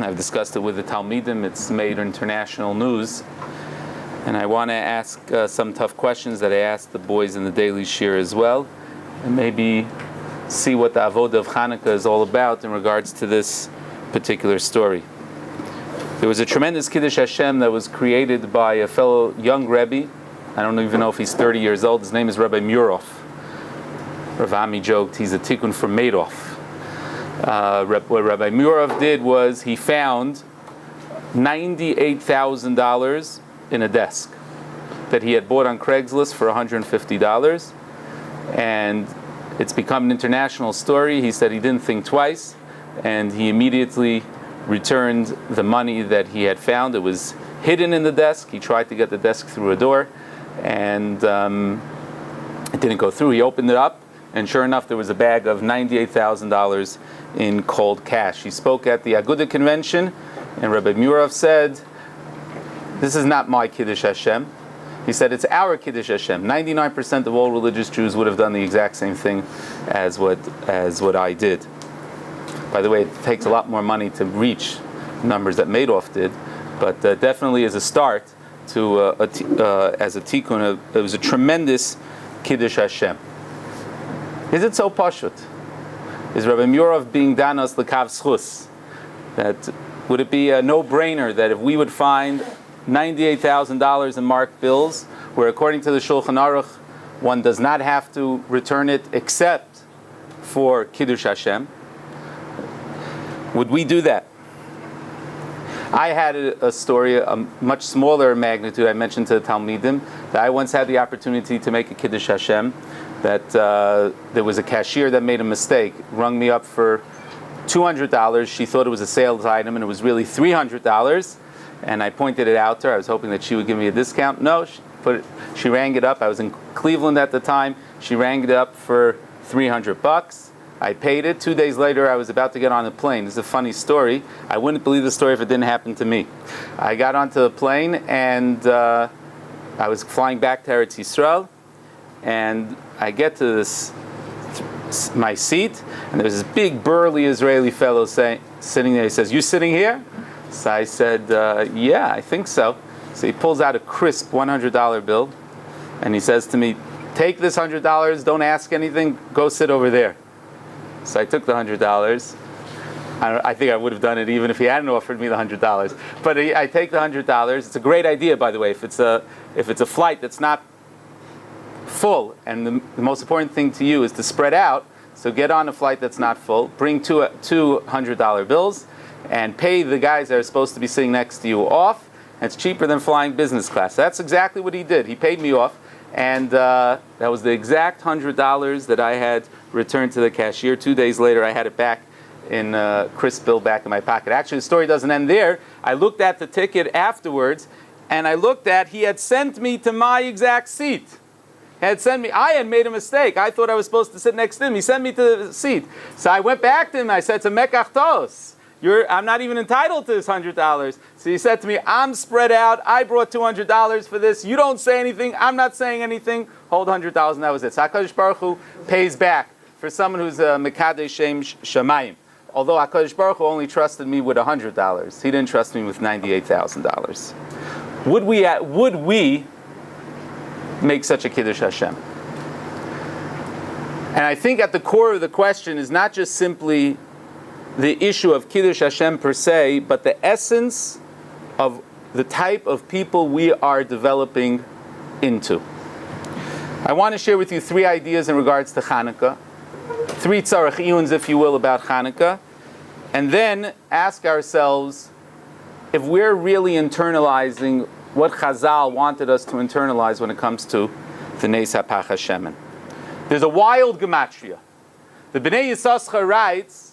I've discussed it with the Talmidim. It's made international news. And I want to ask some tough questions that I asked the boys in the daily shir as well, and maybe see what the avodah of Chanukah is all about in regards to this particular story. There was a tremendous Kiddush Hashem that was created by a fellow young Rebbe. I don't even know if he's 30 years old. His name is Rabbi Murov. Rav Ami joked he's a tikkun for Madoff. What Rabbi Murov did was he found $98,000 in a desk that he had bought on Craigslist for $150, and it's become an international story. He said he didn't think twice, and he immediately returned the money that he had found. It was hidden in the desk. He tried to get the desk through a door, and it didn't go through. He opened it up, and sure enough, there was a bag of $98,000 in cold cash. He spoke at the Aguda convention, and Rabbi Murov said, "This is not my Kiddush Hashem." He said, "It's our Kiddush Hashem." 99% of all religious Jews would have done the exact same thing as what I did. By the way, it takes a lot more money to reach numbers that Madoff did, but definitely as a start to as a tikkun, it was a tremendous Kiddush Hashem. Is it so pashut? Is Rabbi Murov being danos l'kav schus? That would it be a no-brainer that if we would find $98,000 in marked bills, where according to the Shulchan Aruch, one does not have to return it except for Kiddush Hashem, would we do that? I had a story, a much smaller magnitude, I mentioned to the Talmidim, that I once had the opportunity to make a Kiddush Hashem, that there was a cashier that made a mistake, rung me up for $200. She thought it was a sales item, and it was really $300. And I pointed it out to her. I was hoping that she would give me a discount. No, she rang it up. I was in Cleveland at the time. She rang it up for $300. I paid it. 2 days later, I was about to get on a plane. This is a funny story. I wouldn't believe the story if it didn't happen to me. I got onto the plane, and I was flying back to Eretz Yisrael, and I get to my seat, and there's this big burly Israeli fellow sitting there. He says, "You sitting here?" So I said, "Yeah, I think so." So he pulls out a crisp $100 bill, and he says to me, "Take this $100, don't ask anything, go sit over there." So I took the $100. I think I would have done it even if he hadn't offered me the $100. But I take the $100. It's a great idea, by the way, if it's a flight that's not full, and the most important thing to you is to spread out. So get on a flight that's not full, bring two $100 bills, and pay the guys that are supposed to be sitting next to you off. And it's cheaper than flying business class. That's exactly what he did. He paid me off, and that was the exact $100 that I had returned to the cashier. 2 days later, I had it back in a crisp bill back in my pocket. Actually, the story doesn't end there. I looked at the ticket afterwards, and he had sent me to my exact seat. I had made a mistake. I thought I was supposed to sit next to him. He sent me to the seat. So I went back to him. I said, "To mekachtos. I'm not even entitled to this $100. So he said to me, "I'm spread out. I brought $200 for this. You don't say anything. I'm not saying anything. Hold $100,000." That was it. So HaKadosh Baruch Hu pays back for someone who's a Mekadei Shem Shamayim. Although HaKadosh Baruch Hu only trusted me with $100. He didn't trust me with $98,000. Would we make such a Kiddush Hashem? And I think at the core of the question is not just simply the issue of Kiddush Hashem per se, but the essence of the type of people we are developing into. I want to share with you 3 ideas in regards to Chanukah, 3 tzarech iyuns, if you will, about Chanukah, and then ask ourselves if we're really internalizing what Chazal wanted us to internalize when it comes to the Neis HaPach HaShemen. There's a wild gematria. The Bnei Yissaschar writes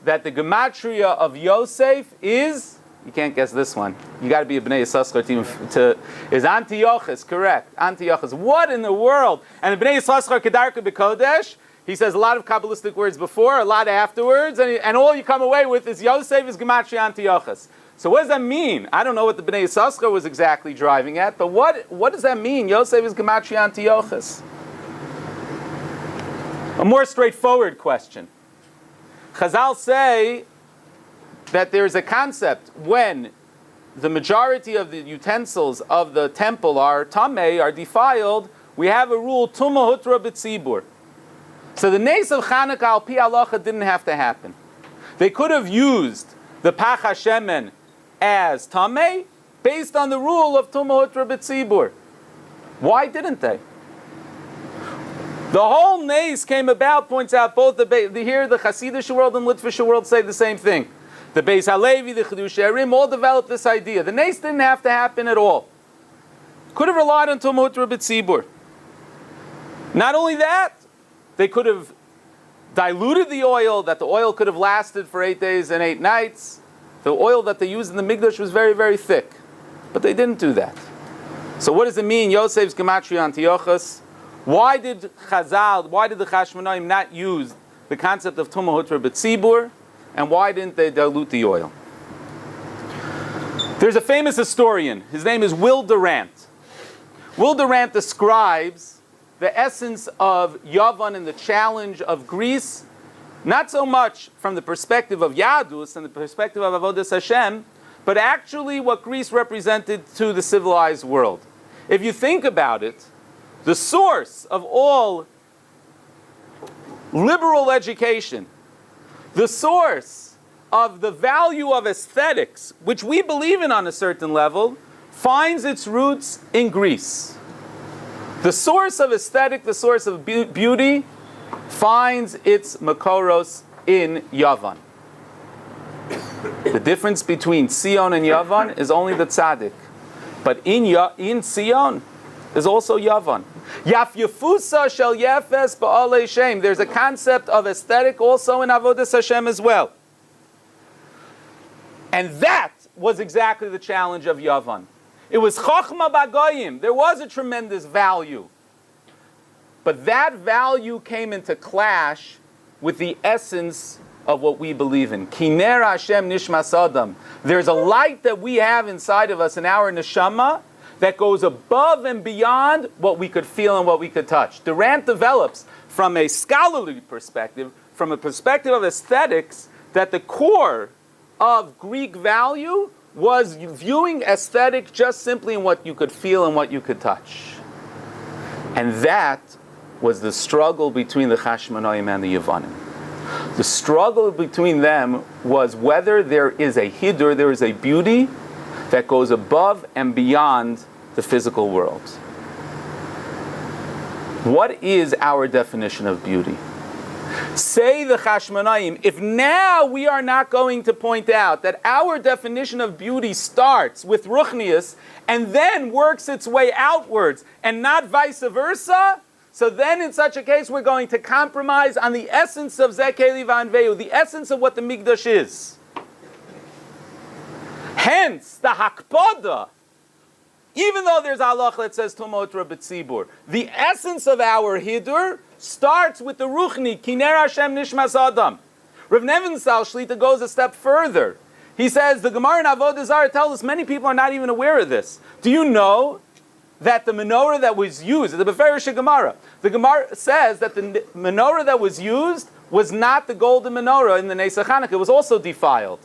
that the gematria of Yosef is, you can't guess this one, you got to be a Bnei Yissaschar team is Antiochus, correct, Antiochus. What in the world? And the Bnei Yissaschar Kedarka B'Kodesh, he says a lot of Kabbalistic words before, a lot afterwards, and all you come away with is Yosef is gematria Antiochus. So what does that mean? I don't know what the Bnei Yissaschar was exactly driving at, but what does that mean? Yosef is gematria Antiochus. A more straightforward question. Chazal say that there's a concept when the majority of the utensils of the temple are tamei, are defiled, we have a rule, tumah hutra b'tzibur. So the Nes of Chanukah al pi halacha didn't have to happen. They could have used the pach hashemen as tamei based on the rule of tumah hutra b'tzibur. Why didn't they? The whole Nes came about, points out both here the Hasidic world and Litvish world say the same thing. The Beis Halevi, the Chidush Erim all developed this idea. The Nes didn't have to happen at all. Could have relied on tumah hutra b'tzibur. Not only that, they could have diluted the oil, that the oil could have lasted for 8 days and 8 nights. The oil that they used in the Mikdash was very, very thick. But they didn't do that. So what does it mean, Yosef's Gematria Antiochus? Why did the Chashmonaim not use the concept of tumah hutra b'tzibur? And why didn't they dilute the oil? There's a famous historian. His name is Will Durant. Will Durant describes the essence of Yavan and the challenge of Greece, not so much from the perspective of Yadus and the perspective of Avodas Hashem, but actually what Greece represented to the civilized world. If you think about it, the source of all liberal education, the source of the value of aesthetics, which we believe in on a certain level, finds its roots in Greece. The source of aesthetic, the source of beauty, finds its makoros in Yavan. The difference between Sion and Yavan is only the tzaddik. But in Sion is also Yavan. Yaf Yefusa shel Yefes ba'alei Shem. There's a concept of aesthetic also in Avodas Hashem as well. And that was exactly the challenge of Yavan. It was Chochma Bagoyim. There was a tremendous value. But that value came into clash with the essence of what we believe in. Kiner Hashem Nishmas Adam. There's a light that we have inside of us in our neshama that goes above and beyond what we could feel and what we could touch. Durant develops from a scholarly perspective, from a perspective of aesthetics, that the core of Greek value was viewing aesthetic just simply in what you could feel and what you could touch. And that was the struggle between the Chashmonaim and the Yevanim. The struggle between them was whether there is a hidur, there is a beauty that goes above and beyond the physical world. What is our definition of beauty? Say the Chashmonaim, if now we are not going to point out that our definition of beauty starts with Ruchnius and then works its way outwards and not vice versa, so then in such a case we're going to compromise on the essence of Zekeli Vanveu, the essence of what the Mikdash is. Hence, the Hakpada, even though there's Allah that says Tumah hutra b'tzibur, the essence of our Hidur starts with the Ruchni, Kiner Hashem Nishmas Adam. Rav Nevinsal Shlita goes a step further. He says, the Gemara in Avodah Zarah tells us many people are not even aware of this. Do you know that the menorah that was used, the Beferish Gemara, the Gemara says that the menorah that was used was not the golden menorah in the Nes Chanukah, it was also defiled.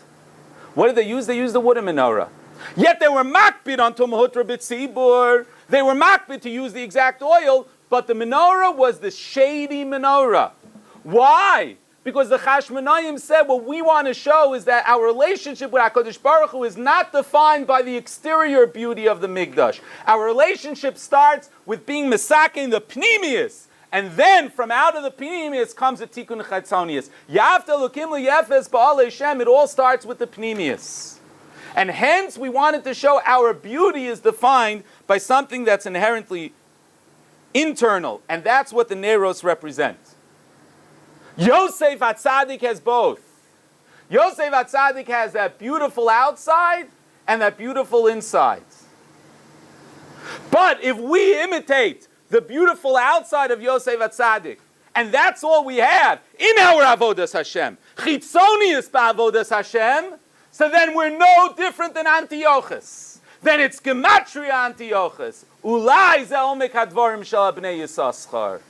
What did they use? They used the wooden menorah. Yet they were makbid on tumah hutra b'tzibur. They were makbid to use the exact oil, but the menorah was the shady menorah. Why? Because the Chashmonaim said what we want to show is that our relationship with HaKadosh Baruch Hu is not defined by the exterior beauty of the Mikdash. Our relationship starts with being mesakin the pnimius. And then from out of the pnimius comes a tikkun chatzonius. Yavta lukim liyefes ba'alei Shem. It all starts with the pnimius. And hence we wanted to show our beauty is defined by something that's inherently internal. And that's what the Neros represent. Yosef HaTzadik has both. Yosef HaTzadik has that beautiful outside and that beautiful inside. But if we imitate the beautiful outside of Yosef HaTzadik, and that's all we have in our Avodas Hashem, Chitzonius ba'Avodas Hashem, so then we're no different than Antiochus. Then it's Gematria Antiochus. Ulai ze omek hadvarim shel bnei Yisachar.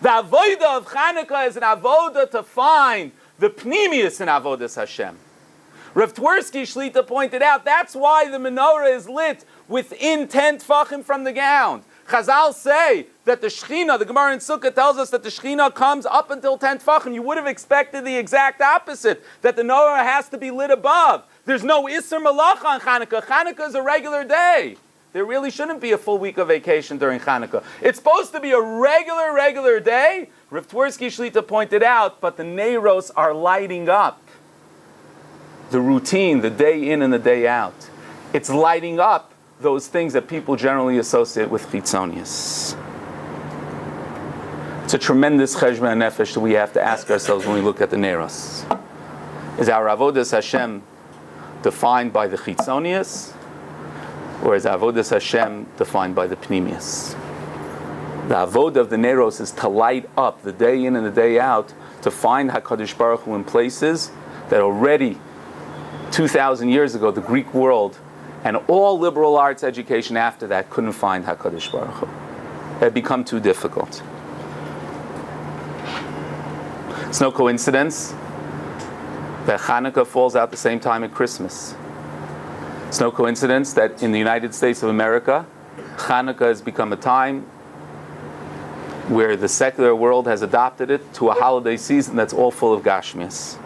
The avodah of Chanukah is an avodah to find the pnimius in Avodas Hashem. Rav Twersky Shlita pointed out that's why the menorah is lit within 10 tfachim from the ground. Chazal say that the Shechina, the Gemara in Sukkah tells us that the Shechina comes up until 10 tfachim. You would have expected the exact opposite, that the menorah has to be lit above. There's no Isser Malacha on Chanukah. Chanukah is a regular day. There really shouldn't be a full week of vacation during Chanukah. It's supposed to be a regular day. Rav Twersky Shlita pointed out, but the Neiros are lighting up. The routine, the day in and the day out. It's lighting up those things that people generally associate with Chitzonius. It's a tremendous cheshbon nefesh that we have to ask ourselves when we look at the Neiros. Is our Avodas Hashem defined by the Chitzonius, or is Avodas Hashem defined by the Pnimius? The Avodah of the Neiros is to light up the day in and the day out, to find HaKadosh Baruch Hu in places that already 2,000 years ago the Greek world and all liberal arts education after that couldn't find HaKadosh Baruch Hu. It had become too difficult. It's no coincidence that Hanukkah falls out the same time at Christmas. It's no coincidence that in the United States of America, Hanukkah has become a time where the secular world has adopted it to a holiday season that's all full of Gashmias.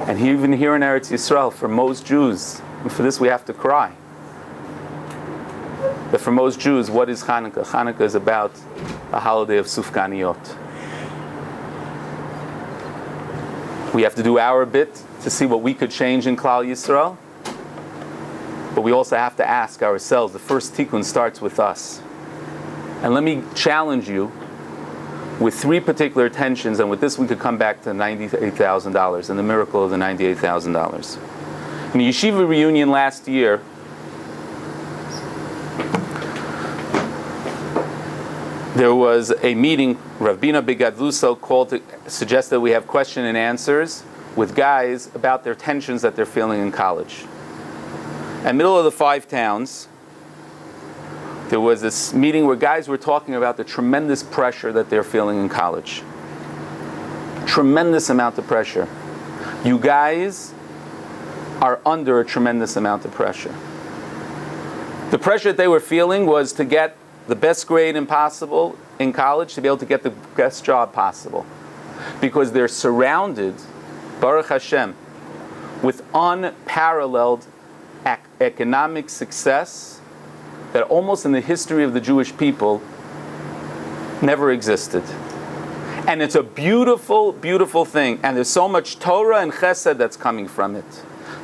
And even here in Eretz Yisrael, for most Jews, and for this we have to cry, that for most Jews, what is Hanukkah? Hanukkah is about a holiday of Sufganiyot. We have to do our bit to see what we could change in Klal Yisrael, but we also have to ask ourselves, the first tikkun starts with us. And let me challenge you with 3 particular tensions, and with this we could come back to $98,000 and the miracle of the $98,000. In the yeshiva reunion last year, there was a meeting. Rav Bina Bigadluso called to suggest that we have question and answers with guys about their tensions that they're feeling in college. In the middle of the 5 towns, there was this meeting where guys were talking about the tremendous pressure that they're feeling in college. Tremendous amount of pressure. You guys are under a tremendous amount of pressure. The pressure that they were feeling was to get the best grade possible in college, to be able to get the best job possible. Because they're surrounded, Baruch Hashem, with unparalleled economic success that almost in the history of the Jewish people never existed. And it's a beautiful, beautiful thing. And there's so much Torah and Chesed that's coming from it.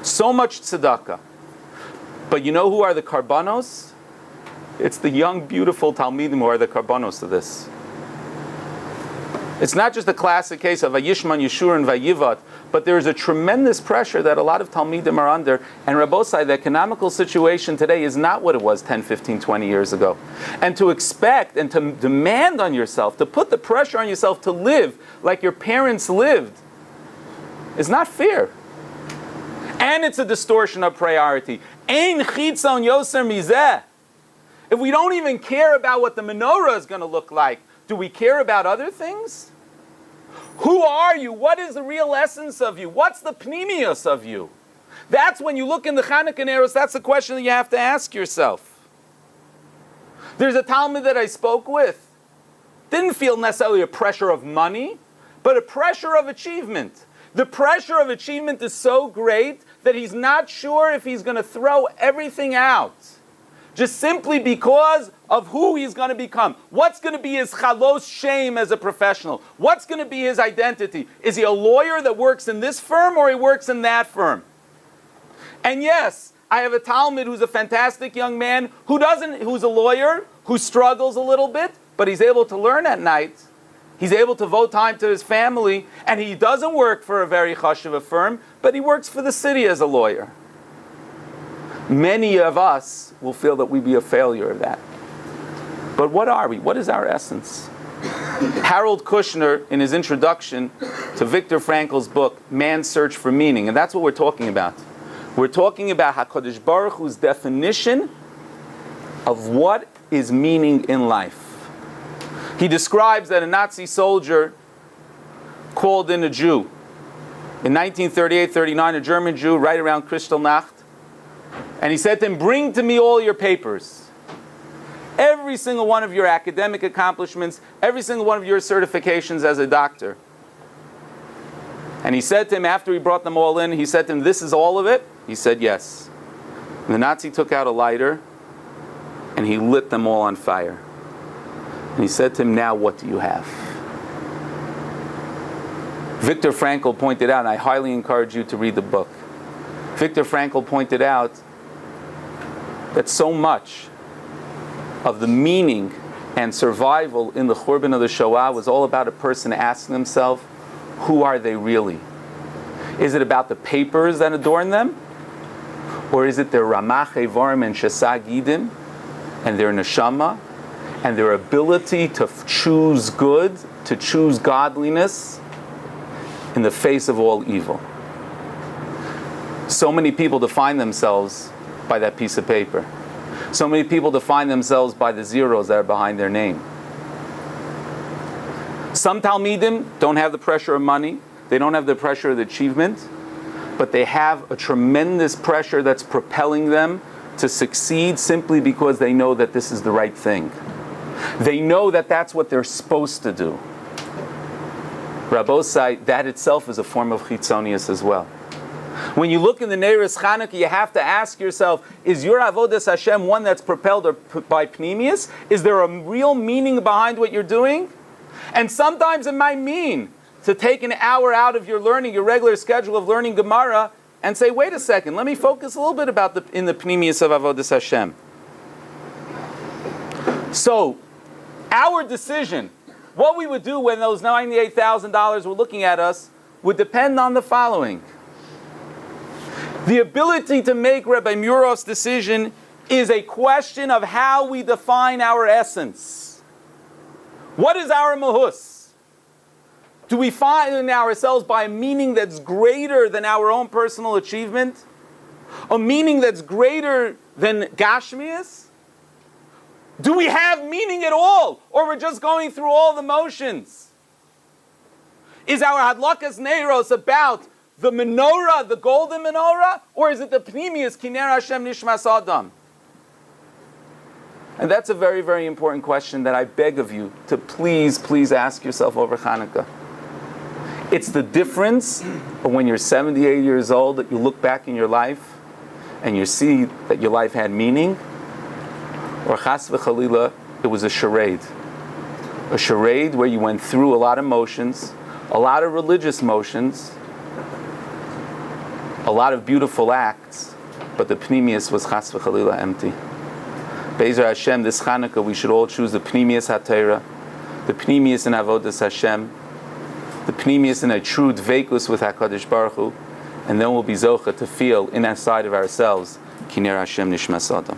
So much tzedakah. But you know who are the karbanos? It's the young, beautiful Talmidim who are the karbanos of this. It's not just a classic case of Vayishman, Yeshur, and Vayivat, but there is a tremendous pressure that a lot of Talmidim are under. And Rabbosai, the economical situation today is not what it was 10, 15, 20 years ago. And to expect and to demand on yourself, to put the pressure on yourself to live like your parents lived, is not fair. And it's a distortion of priority. Ein chitzon yoser mizeh. If we don't even care about what the menorah is going to look like, do we care about other things? Who are you? What is the real essence of you? What's the pnimius of you? That's when you look in the Chanukah Neiros, that's the question that you have to ask yourself. There's a Talmud that I spoke with. Didn't feel necessarily a pressure of money, but a pressure of achievement. The pressure of achievement is so great that he's not sure if he's going to throw everything out. Just simply because of who he's going to become. What's going to be his chalos shame as a professional? What's going to be his identity? Is he a lawyer that works in this firm or he works in that firm? And yes, I have a Talmud who's a fantastic young man who's a lawyer, who struggles a little bit, but he's able to learn at night. He's able to devote time to his family, and he doesn't work for a very chashuv firm, but he works for the city as a lawyer. Many of us will feel that we be a failure of that. But what are we? What is our essence? Harold Kushner, in his introduction to Viktor Frankl's book, Man's Search for Meaning, and that's what we're talking about. We're talking about HaKadosh Baruch Hu's definition of what is meaning in life. He describes that a Nazi soldier called in a Jew in 1938-39, a German Jew, right around Kristallnacht, and he said to him, bring to me all your papers. Every single one of your academic accomplishments, every single one of your certifications as a doctor. And he said to him, after he brought them all in, he said to him, this is all of it? He said, yes. And the Nazi took out a lighter, and he lit them all on fire. And he said to him, now what do you have? Viktor Frankl pointed out, and I highly encourage you to read the book. Viktor Frankl pointed out that so much of the meaning and survival in the Churban of the Shoah was all about a person asking himself, who are they really? Is it about the papers that adorn them? Or is it their Ramach Evarim and Shesag Yidim and their Neshama and their ability to choose good, to choose godliness in the face of all evil? So many people define themselves by that piece of paper. So many people define themselves by the zeros that are behind their name. Some Talmidim don't have the pressure of money. They don't have the pressure of the achievement. But they have a tremendous pressure that's propelling them to succeed simply because they know that this is the right thing. They know that that's what they're supposed to do. Rabbosai, that itself is a form of chitzonius as well. When you look in the Neiros Chanukah, you have to ask yourself, is your Avodas Hashem one that's propelled by Pnimius? Is there a real meaning behind what you're doing? And sometimes it might mean to take an hour out of your learning, your regular schedule of learning Gemara, and say, wait a second, let me focus a little bit in the Pnimius of Avodas Hashem. So, our decision, what we would do when those $98,000 were looking at us, would depend on the following. The ability to make Rabbi Murov's decision is a question of how we define our essence. What is our mahus? Do we find ourselves by a meaning that's greater than our own personal achievement? A meaning that's greater than Gashmias? Do we have meaning at all? Or we're just going through all the motions? Is our Hadlakas Neiros about the menorah, the golden menorah? Or is it the Pnimius, Kiner Hashem Nishmas Adam? And that's a very, very important question that I beg of you to please, please ask yourself over Chanukah. It's the difference of when you're 78 years old that you look back in your life and you see that your life had meaning, or chas v'chalila, it was a charade. A charade where you went through a lot of motions, a lot of religious motions, a lot of beautiful acts, but the Pnimius was chas v'chalila empty. Be'ezer Hashem, this Chanukah, we should all choose the Pnimius HaTorah, the Pnimius in Avodas Hashem, the Pnimius in a true dveikus with HaKadosh Baruch Hu, and then we'll be zocha to feel in that side of ourselves, Kiner Hashem Nishmas Adam.